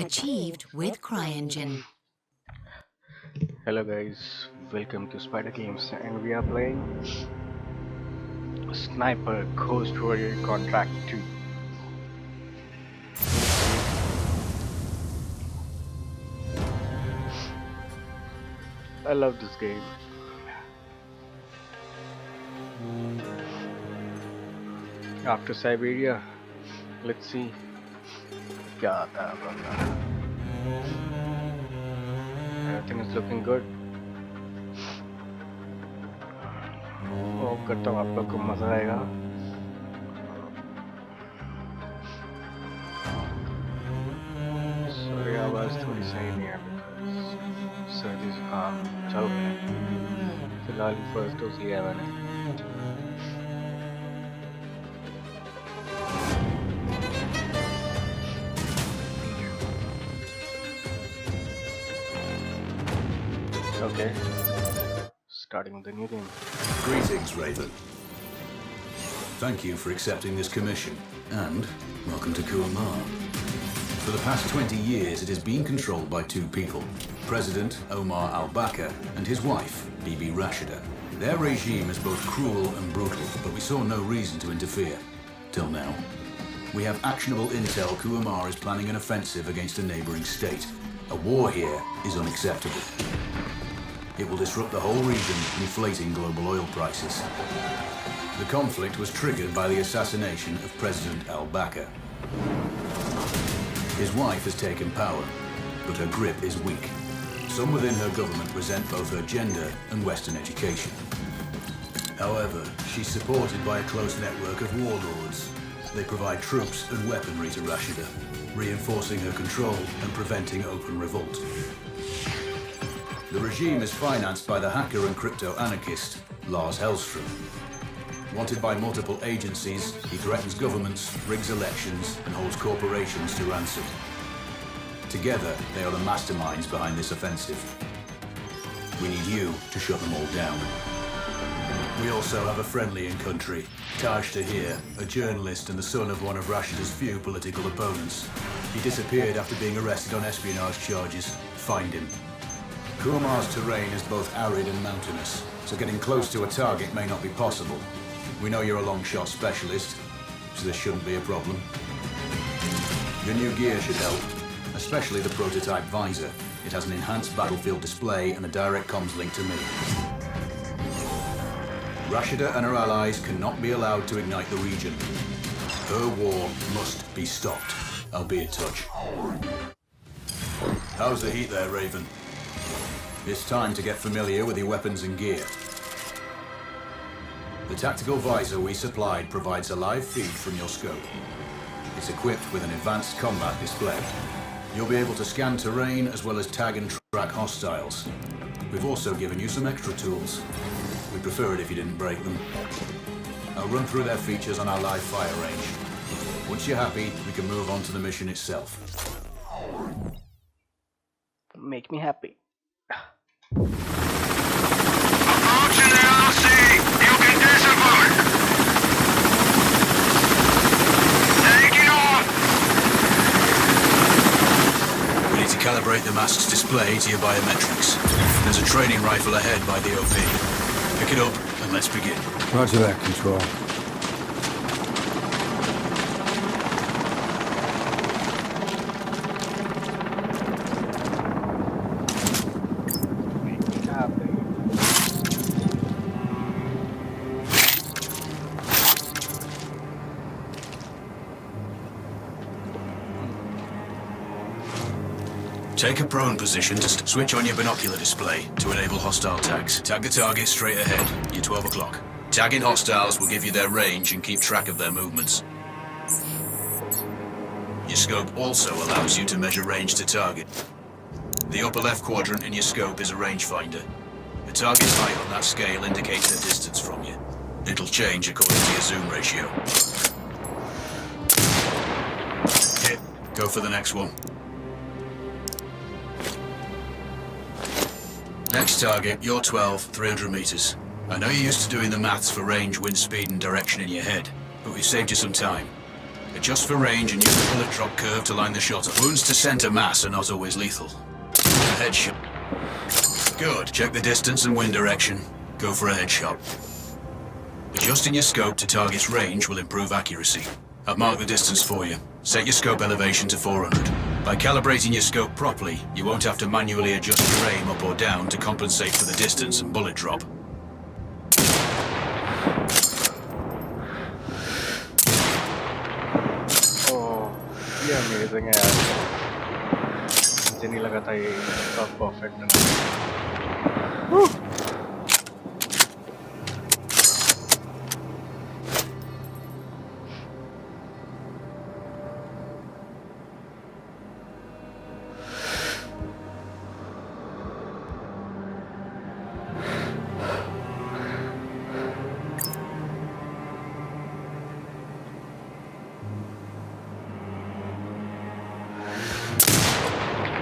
Achieved with CryEngine. Hello guys, welcome to Spider Games and we are playing Sniper Ghost Warrior Contract 2. I love this game. After Siberia, let's see क्या आता है अपना. Everything is looking good. Hope करता हूँ आप लोग को मजा आएगा. सॉरी आवाज़ थोड़ी सही नहीं है because सर्दी जुकाम चल रहा है. फिलहाल फर्स्ट डोज लिया है मैंने. Okay, starting with the new game. Greetings, Raven. Thank you for accepting this commission, and welcome to Kuamar. For the past 20 years, it has been controlled by two people, President Omar al-Bakr and his wife, Bibi Rashida. Their regime is both cruel and brutal, but we saw no reason to interfere. Till now. We have actionable intel Kuamar is planning an offensive against a neighboring state. A war here is unacceptable. It will disrupt the whole region, inflating global oil prices. The conflict was triggered by the assassination of President al-Bakr. His wife has taken power, but her grip is weak. Some within her government resent both her gender and Western education. However, she's supported by a close network of warlords. They provide troops and weaponry to Rashida, reinforcing her control and preventing open revolt. The regime is financed by the hacker and crypto-anarchist, Lars Hellstrom. Wanted by multiple agencies, he threatens governments, rigs elections, and holds corporations to ransom. Together, they are the masterminds behind this offensive. We need you to shut them all down. We also have a friendly in country, Taj Tahir, a journalist and the son of one of Rashida's few political opponents. He disappeared after being arrested on espionage charges. Find him. Kuamar's terrain is both arid and mountainous, so getting close to a target may not be possible. We know you're a long-shot specialist, so this shouldn't be a problem. Your new gear should help, especially the prototype visor. It has an enhanced battlefield display and a direct comms link to me. Rashida and her allies cannot be allowed to ignite the region. Her war must be stopped. I'll be in touch. How's the heat there, Raven? It's time to get familiar with your weapons and gear. The tactical visor we supplied provides a live feed from your scope. It's equipped with an advanced combat display. You'll be able to scan terrain as well as tag and track hostiles. We've also given you some extra tools. We'd prefer it if you didn't break them. I'll run through their features on our live fire range. Once you're happy, we can move on to the mission itself. Make me happy. Approaching the LC! You can disavour! Taking off! We need to calibrate the mask's display to your biometrics. There's a training rifle ahead by the OP. Pick it up and let's begin. Roger that, Control. Make me happy. Take a prone position to switch on your binocular display to enable hostile tags. Tag the target straight ahead. You're 12 o'clock. Tagging hostiles will give you their range and keep track of their movements. Your scope also allows you to measure range to target. The upper left quadrant in your scope is a rangefinder. The target's height on that scale indicates their distance from you. It'll change according to your zoom ratio. Hit. Go for the next one. Next target, you're 12, 300 meters. I know you're used to doing the maths for range, wind speed and direction in your head, but we've saved you some time. Adjust for range and use the bullet drop curve to line the shot up. Wounds to center mass are not always lethal. A headshot. Good. Check the distance and wind direction. Go for a headshot. Adjusting your scope to target's range will improve accuracy. I've marked the distance for you. Set your scope elevation to 400. By calibrating your scope properly, you won't have to manually adjust your aim up or down to compensate for the distance and bullet drop. Oh, ये amazing है यार. मुझे नहीं लगा था ये इतना perfect है.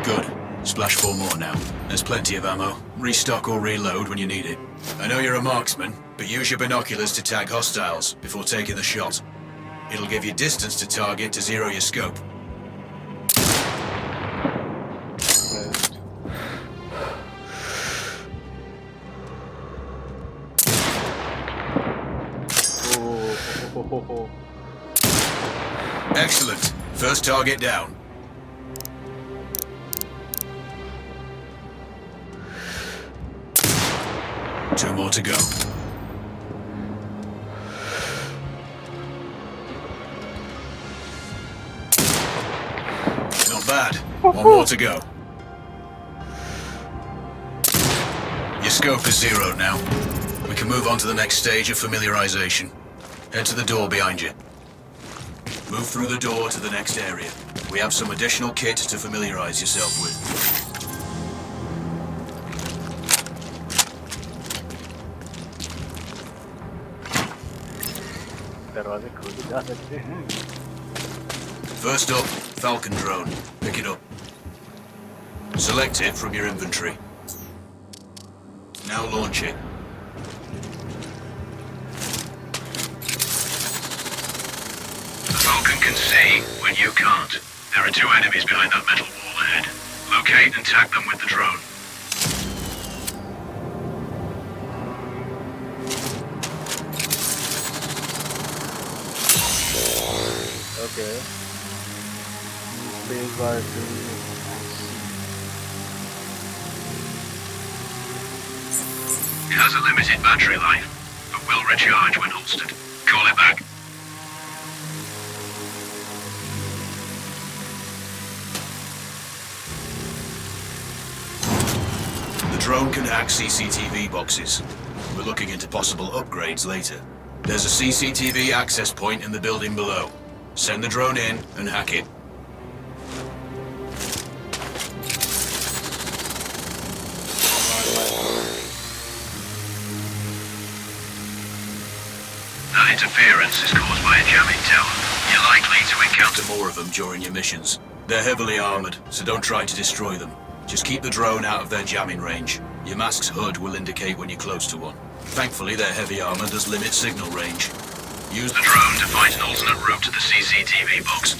Good. Splash 4 more now. There's plenty of ammo. Restock or reload when you need it. I know you're a marksman, but use your binoculars to tag hostiles before taking the shot. It'll give you distance to target to zero your scope. Excellent. First target down. Two more to go. Not bad. One more to go. Your scope is zeroed now. We can move on to the next stage of familiarization. Head to the door behind you. Move through the door to the next area. We have some additional kit to familiarize yourself with. दरवाजे खोले जा सकते हैं. First up, Falcon drone. Pick it up. Select it from your inventory. Now launch it. The Falcon can see when you can't. There are two enemies behind that metal wall ahead. Locate and tag them with the drone. Okay. Space bar to It has a limited battery life, but will recharge when holstered. Call it back. The drone can hack CCTV boxes. We're looking into possible upgrades later. There's a CCTV access point in the building below. Send the drone in and hack it. That interference is caused by a jamming tower. You're likely to encounter More of them during your missions. They're heavily armored, so don't try to destroy them. Just keep the drone out of their jamming range. Your mask's HUD will indicate when you're close to one. Thankfully, their heavy armor does limit signal range. Use the drone to find an alternate route to the CCTV box.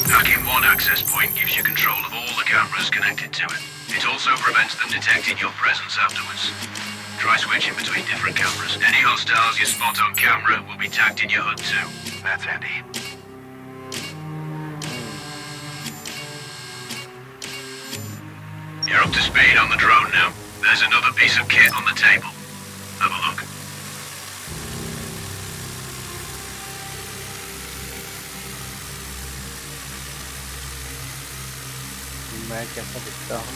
Hacking one access point gives you control of all the cameras connected to it. It also prevents them detecting your presence afterwards. Try switching between different cameras. Any hostiles you spot on camera will be tagged in your HUD too. That's handy. You're up to speed on the drone now. There's another piece of kit on the table. Have a look. मैं कैसा दिखता हूँ?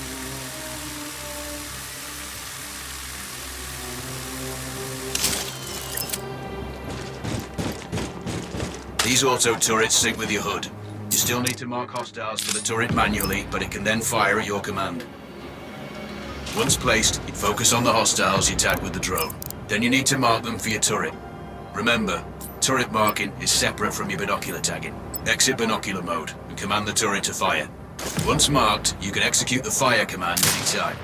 These auto turrets sync with your HUD. You still need to mark hostiles for the turret manually, but it can then fire at your command. Once placed, you focus on the hostiles you tag with the drone. Then you need to mark them for your turret. Remember, turret marking is separate from your binocular tagging. Exit binocular mode and command the turret to fire. Once marked, you can execute the fire command anytime.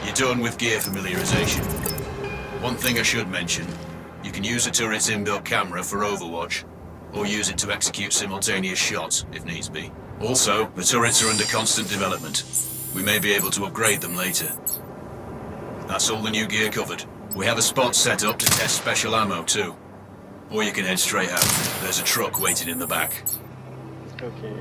You're done with gear familiarization. One thing I should mention, you can use a turret's inbuilt camera for overwatch, or use it to execute simultaneous shots, if needs be. Also, the turrets are under constant development. We may be able to upgrade them later. That's all the new gear covered. We have a spot set up to test special ammo too. Or you can head straight out. There's a truck waiting in the back. Okay.